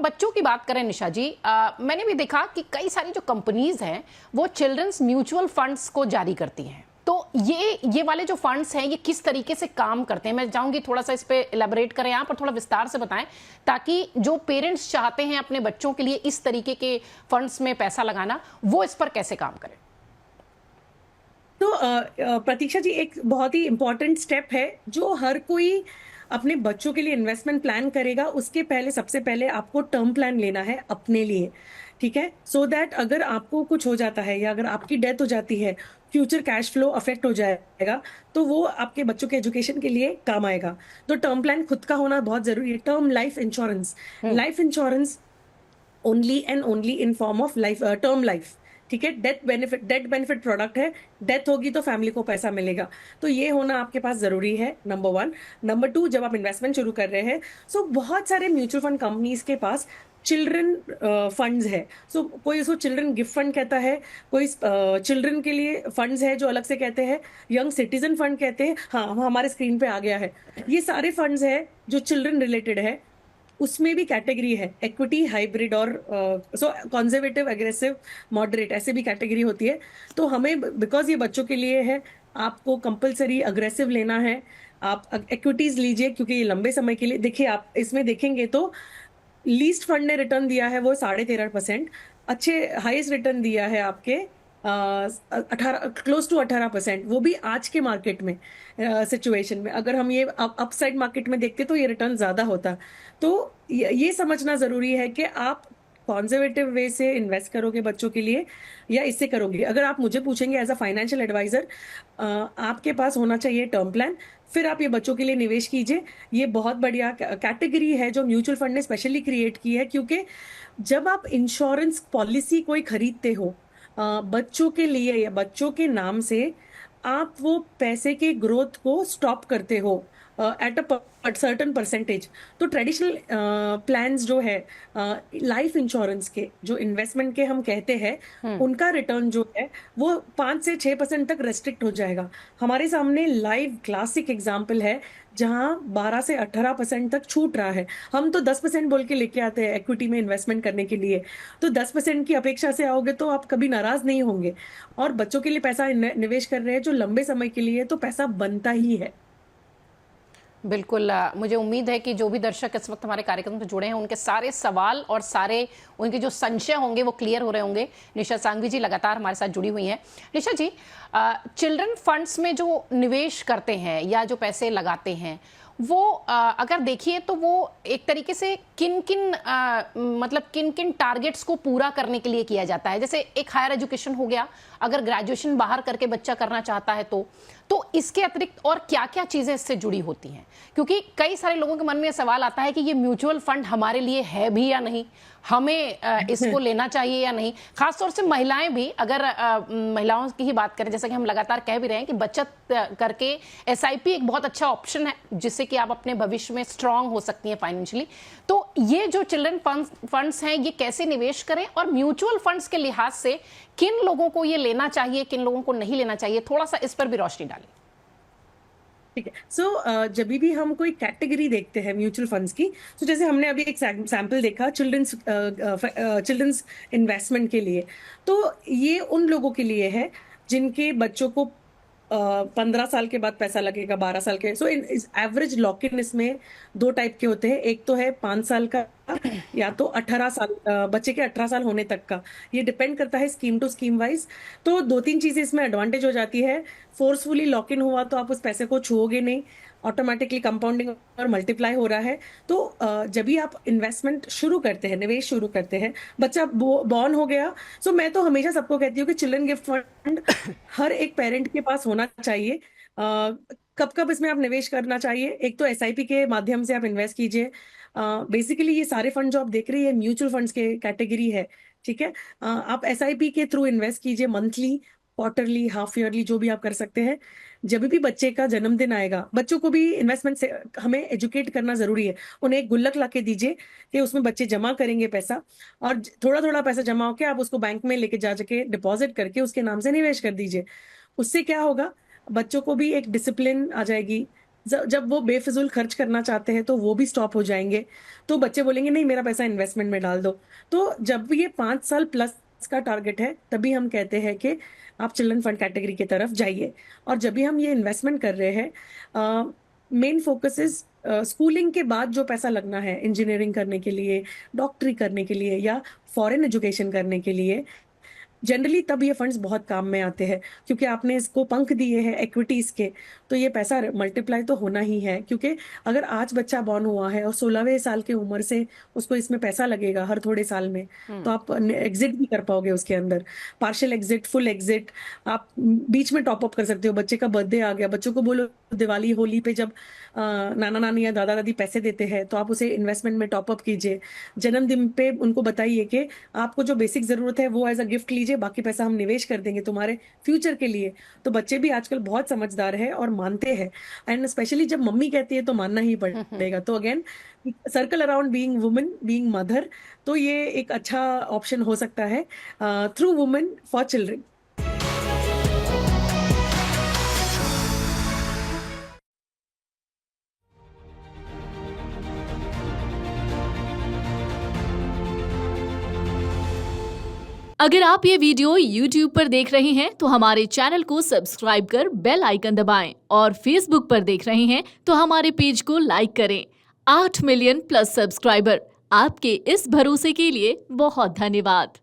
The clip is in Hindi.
हम बच्चों की बात करें निशा जी, मैंने भी देखा कि कई सारी जो कंपनीज हैं वो चिल्ड्रंस म्यूचुअल फंड्स को जारी करती हैं। तो ये वाले जो फंड्स हैं ये किस तरीके से काम करते हैं, मैं चाहूंगी थोड़ा सा इस पे इलेबोरेट करें आप और थोड़ा विस्तार से बताएं, ताकि जो पेरेंट्स चाहते हैं अपने बच्चों के लिए इस तरीके के फंड्स में पैसा लगाना, वो इस पर कैसे काम करें। तो प्रतीक्षा जी, एक बहुत ही इंपॉर्टेंट स्टेप है जो हर कोई अपने बच्चों के लिए इन्वेस्टमेंट प्लान करेगा। उसके पहले सबसे पहले आपको टर्म प्लान लेना है अपने लिए, ठीक है। सो दैट अगर आपको कुछ हो जाता है या अगर आपकी डेथ हो जाती है, फ्यूचर कैश फ्लो अफेक्ट हो जाएगा, तो वो आपके बच्चों के एजुकेशन के लिए काम आएगा। तो टर्म प्लान खुद का होना बहुत जरूरी है। Term life insurance only and only in form of life, term life, ठीक है। डेथ बेनिफिट प्रोडक्ट है। डेथ होगी तो फैमिली को पैसा मिलेगा, तो ये होना आपके पास जरूरी है, नंबर वन। नंबर टू, जब आप इन्वेस्टमेंट शुरू कर रहे हैं, सो बहुत सारे म्यूचुअल फंड कंपनीज के पास चिल्ड्रन फंड्स है। सो कोई उसको चिल्ड्रन गिफ्ट फंड कहता है, कोई चिल्ड्रन के लिए फंड्स है जो अलग से कहते हैं, यंग सिटीजन फंड कहते हैं। हाँ, हमारे स्क्रीन पे आ गया है। ये सारे फंड्स है जो चिल्ड्रन रिलेटेड है। उसमें भी कैटेगरी है, इक्विटी, हाइब्रिड और सो कंजर्वेटिव, एग्रेसिव, मॉडरेट, ऐसे भी कैटेगरी होती है। तो हमें, बिकॉज ये बच्चों के लिए है, आपको कंपलसरी अग्रेसिव लेना है। आप इक्विटीज लीजिए क्योंकि ये लंबे समय के लिए। देखिए, आप इसमें देखेंगे तो लीस्ट फंड ने रिटर्न दिया है वो 13.5%। अच्छे हाईएस्ट रिटर्न दिया है आपके 18, क्लोज टू 18%, वो भी आज के मार्केट में सिचुएशन में। अगर हम ये अपसाइड मार्केट में देखते तो ये रिटर्न ज्यादा होता। तो ये समझना जरूरी है कि आप कॉन्जर्वेटिव वे से इन्वेस्ट करोगे बच्चों के लिए या इससे करोगे। अगर आप मुझे पूछेंगे एज अ फाइनेंशियल एडवाइजर, आपके पास होना चाहिए टर्म प्लान, फिर आप ये बच्चों के लिए निवेश कीजिए। ये बहुत बढ़िया कैटेगरी है जो म्यूचुअल फंड ने स्पेशली क्रिएट की है, क्योंकि जब आप इंश्योरेंस पॉलिसी कोई खरीदते हो बच्चों के लिए या बच्चों के नाम से, आप वो पैसे के ग्रोथ को स्टॉप करते हो एट अ सर्टन परसेंटेज। तो ट्रेडिशनल प्लान्स जो है, लाइफ इंश्योरेंस के जो इन्वेस्टमेंट के हम कहते हैं, उनका रिटर्न जो है वो 5 से 6% तक रेस्ट्रिक्ट हो जाएगा। हमारे सामने लाइव क्लासिक एग्जाम्पल है जहां 12 से 18% तक छूट रहा है। हम तो 10% बोल के लेके आते हैं इक्विटी में इन्वेस्टमेंट करने के लिए, तो 10% की अपेक्षा से आओगे तो आप कभी नाराज नहीं होंगे। और बच्चों के लिए पैसा निवेश कर रहे हैं जो लंबे समय के लिए, तो पैसा बनता ही है। बिल्कुल, मुझे उम्मीद है कि जो भी दर्शक इस वक्त हमारे कार्यक्रम से जुड़े हैं उनके सारे सवाल और सारे उनके जो संशय होंगे वो क्लियर हो रहे होंगे। निशा सांघवी जी लगातार हमारे साथ जुड़ी हुई हैं। निशा जी, चिल्ड्रन फंड्स में जो निवेश करते हैं या जो पैसे लगाते हैं, वो अगर देखिए तो वो एक तरीके से किन किन मतलब किन किन टारगेट्स को पूरा करने के लिए किया जाता है। जैसे एक हायर एजुकेशन हो गया, अगर ग्रेजुएशन बाहर करके बच्चा करना चाहता है तो इसके अतिरिक्त और क्या क्या चीजें इससे जुड़ी होती हैं, क्योंकि कई सारे लोगों के मन में सवाल आता है कि ये म्यूचुअल फंड हमारे लिए है भी या नहीं, हमें इसको लेना चाहिए या नहीं। खासतौर से महिलाएं भी, अगर महिलाओं की ही बात करें, जैसा कि हम लगातार कह भी रहे हैं कि बचत करके एसआईपी एक बहुत अच्छा ऑप्शन है जिससे कि आप अपने भविष्य में स्ट्रांग हो सकती हैं फाइनेंशियली। तो ये जो चिल्ड्रन फंड्स हैं ये कैसे निवेश करें, और म्यूचुअल फंड्स के लिहाज से किन लोगों को ये लेना चाहिए, किन लोगों को नहीं लेना चाहिए, थोड़ा सा इस पर भी रोशनी डालें। ठीक है। सो जब भी हम कोई कैटेगरी देखते हैं म्यूचुअल फंड्स की, तो जैसे हमने अभी एक सैंपल देखा चिल्ड्रंस इन्वेस्टमेंट के लिए, तो ये उन लोगों के लिए है जिनके बच्चों को 15 साल के बाद पैसा लगेगा, 12 साल के। सो एवरेज लॉक इन इसमें 2 टाइप के होते हैं। एक तो है 5 साल का, या तो 18 साल, बच्चे के 18 साल होने तक का। ये डिपेंड करता है स्कीम टू स्कीम वाइज। तो 2-3 चीजें इसमें एडवांटेज हो जाती है। फोर्सफुली लॉक इन हुआ तो आप उस पैसे को छुओगे नहीं, ऑटोमेटिकली कंपाउंडिंग और मल्टीप्लाई हो रहा है। तो जब भी आप इन्वेस्टमेंट शुरू करते हैं, निवेश शुरू करते हैं, बच्चा बॉर्न हो गया, सो मैं तो हमेशा सबको कहती हूँ कि चिल्ड्रन गिफ्ट फंड हर एक पेरेंट के पास होना चाहिए। कब कब इसमें आप निवेश करना चाहिए? एक तो एसआईपी के माध्यम से आप इन्वेस्ट कीजिए। बेसिकली ये सारे फंड जो आप देख रही है म्यूचुअल फंड्स के कैटेगरी है, ठीक है। आप एसआईपी के थ्रू इन्वेस्ट कीजिए, मंथली, क्वार्टरली, हाफ ईयरली, जो भी आप कर सकते हैं। जब भी बच्चे का जन्मदिन आएगा, बच्चों को भी इन्वेस्टमेंट से हमें एजुकेट करना जरूरी है। उन्हें एक गुल्लक ला के दीजिए कि उसमें बच्चे जमा करेंगे पैसा, और थोड़ा थोड़ा पैसा जमा होकर आप उसको बैंक में लेके जाके डिपॉजिट करके उसके नाम से निवेश कर दीजिए। उससे क्या होगा, बच्चों को भी एक डिसिप्लिन आ जाएगी, जब वो बेफिजूल खर्च करना चाहते हैं तो वो भी स्टॉप हो जाएंगे। तो बच्चे बोलेंगे नहीं मेरा पैसा इन्वेस्टमेंट में डाल दो। तो जब ये 5 साल प्लस का टारगेट है तभी हम कहते हैं कि आप चिल्ड्रन फंड कैटेगरी की तरफ जाइए। और जब भी हम ये इन्वेस्टमेंट कर रहे हैं, मेन फोकस इज स्कूलिंग के बाद जो पैसा लगना है इंजीनियरिंग करने के लिए, डॉक्टरी करने के लिए या फॉरेन एजुकेशन करने के लिए, जनरली तब ये फंड्स बहुत काम में आते हैं, क्योंकि आपने इसको पंख दिए हैं इक्विटीज के। तो ये पैसा मल्टीप्लाई तो होना ही है, क्योंकि अगर आज बच्चा बॉर्न हुआ है और 16वें साल की उम्र से उसको इसमें पैसा लगेगा हर थोड़े साल में, तो आप एग्जिट भी कर पाओगे उसके अंदर, पार्शियल एग्जिट, फुल एग्जिट। आप बीच में टॉप अप कर सकते हो। बच्चे का बर्थडे आ गया, बच्चों को बोलो दिवाली होली पे जब नाना नानी या दादा दादी पैसे देते हैं तो आप उसे इन्वेस्टमेंट में टॉप अप कीजिए। जन्मदिन पे उनको बताइए कि आपको जो बेसिक जरूरत है वो एज अ गिफ्ट लीजिए, बाकी पैसा हम निवेश कर देंगे तुम्हारे फ्यूचर के लिए। तो बच्चे भी आजकल बहुत समझदार है और मानते हैं, एंड स्पेशली जब मम्मी कहती है तो मानना ही पड़ेगा। तो again circle around being woman, being mother, तो ये एक अच्छा ऑप्शन हो सकता है थ्रू वुमेन फॉर चिल्ड्रन। अगर आप ये वीडियो YouTube पर देख रहे हैं तो हमारे चैनल को सब्सक्राइब कर बेल आइकन दबाएं और Facebook पर देख रहे हैं तो हमारे पेज को लाइक करें। 8 मिलियन प्लस सब्सक्राइबर, आपके इस भरोसे के लिए बहुत धन्यवाद।